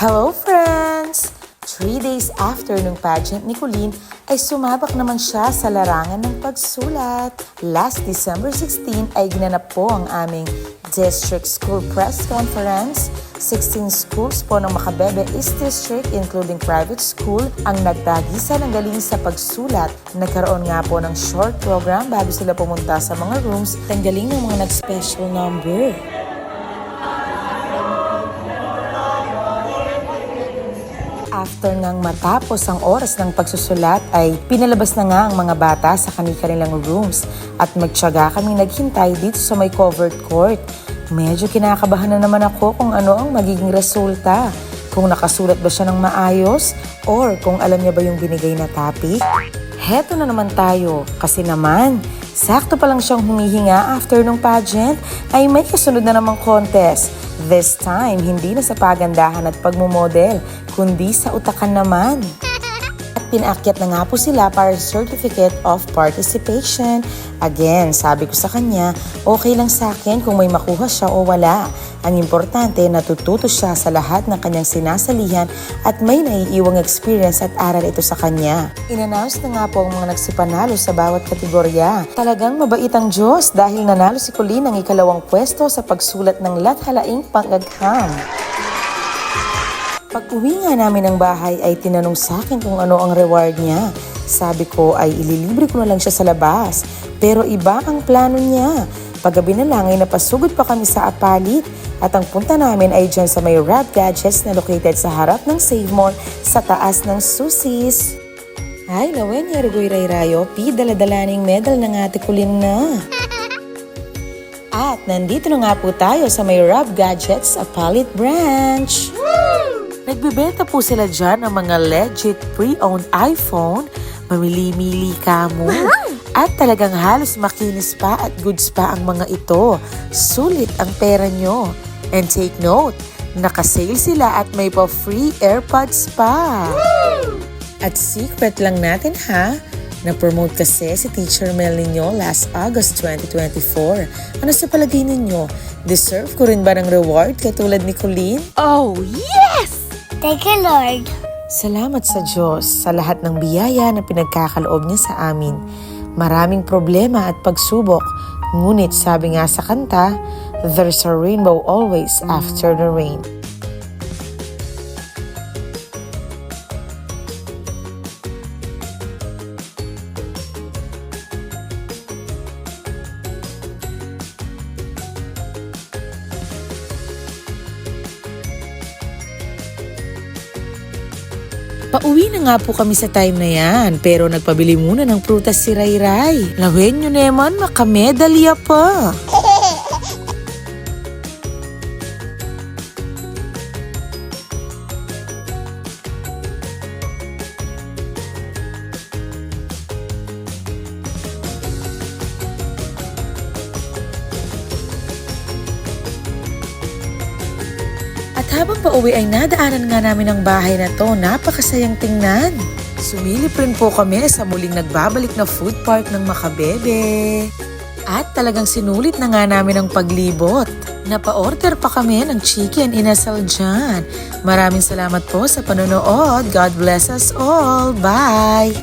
Hello friends! 3 days after ng pageant ni Colleen ay sumabak naman siya sa larangan ng pagsulat. Last December 16 ay ginanap po ang aming District School Press Conference. 16 schools po ng Macabebe East District including private school ang nagtagisa ng galing sa pagsulat. Nagkaroon nga po ng short program bago sila pumunta sa mga rooms. Tanggaling ng mga nag-special number. After ngang matapos ang oras ng pagsusulat ay pinalabas na nga ang mga bata sa kanilang rooms at magtiyaga kaming naghintay dito sa may covered court. Medyo kinakabahan na naman ako kung ano ang magiging resulta. Kung nakasulat ba siya ng maayos or kung alam niya ba yung binigay na topic. Heto na naman tayo kasi naman sakto pa lang siyang humihinga after ng pageant ay may kasunod na namang contest. This time, hindi na sa pagandahan at pagmumodel, kundi sa utakan naman. At pinaakyat na nga po sila para sa Certificate of Participation. Again, sabi ko sa kanya, okay lang sa akin kung may makuha siya o wala. Ang importante, natututo siya sa lahat ng kanyang sinasalihan at may naiiwang experience at aral ito sa kanya. In-announce na nga po ang mga nagsipanalo sa bawat kategorya. Talagang mabait ang Diyos dahil nanalo si Colleen ng ikalawang pwesto sa pagsulat ng lathalaing pangagham. Pag-uwi nga namin ng bahay ay tinanong sa akin kung ano ang reward niya. Sabi ko ay ililibre ko na lang siya sa labas. Pero iba ang plano niya. Paggabi na lang ay napasugod pa kami sa Apalit at ang punta namin ay dyan sa may Rad Gadgets na located sa harap ng Save Mall sa taas ng Susis. Ay, Lawenya Rigoy Rayrayo, daladalaning medal ng ate Colleen na. At nandito na nga po tayo sa may Rad Gadgets Apalit Branch. Nagbibenta po sila dyan ng mga legit pre-owned iPhone. Mamili-mili ka mo. At talagang halos makinis pa at goods pa ang mga ito. Sulit ang pera nyo. And take note, naka-sale sila at may pa free AirPods pa. At secret lang natin ha, na-promote kasi si Teacher Mel ninyo last August 2024. Ano sa palagay ninyo? Deserve ko rin ba ng reward katulad ni Colleen? Oh, yes! Thank you, Lord. Salamat sa Diyos sa lahat ng biyaya na pinagkakaloob niya sa amin. Maraming problema at pagsubok, ngunit sabi nga sa kanta, there's a rainbow always after the rain. Pauwi na nga po kami sa time na yan, pero nagpabili muna ng prutas si Rayray. Lawen nyo naman, makamedalya pa. At habang pauwi ay nadaanan nga namin ang bahay na to, napakasayang tingnan. Sumilip rin po kami sa muling nagbabalik na food park ng Macabebe. At talagang sinulit na nga namin ang paglibot. Napa-order pa kami ng chicken inasal dyan. Maraming salamat po sa panonood. God bless us all. Bye!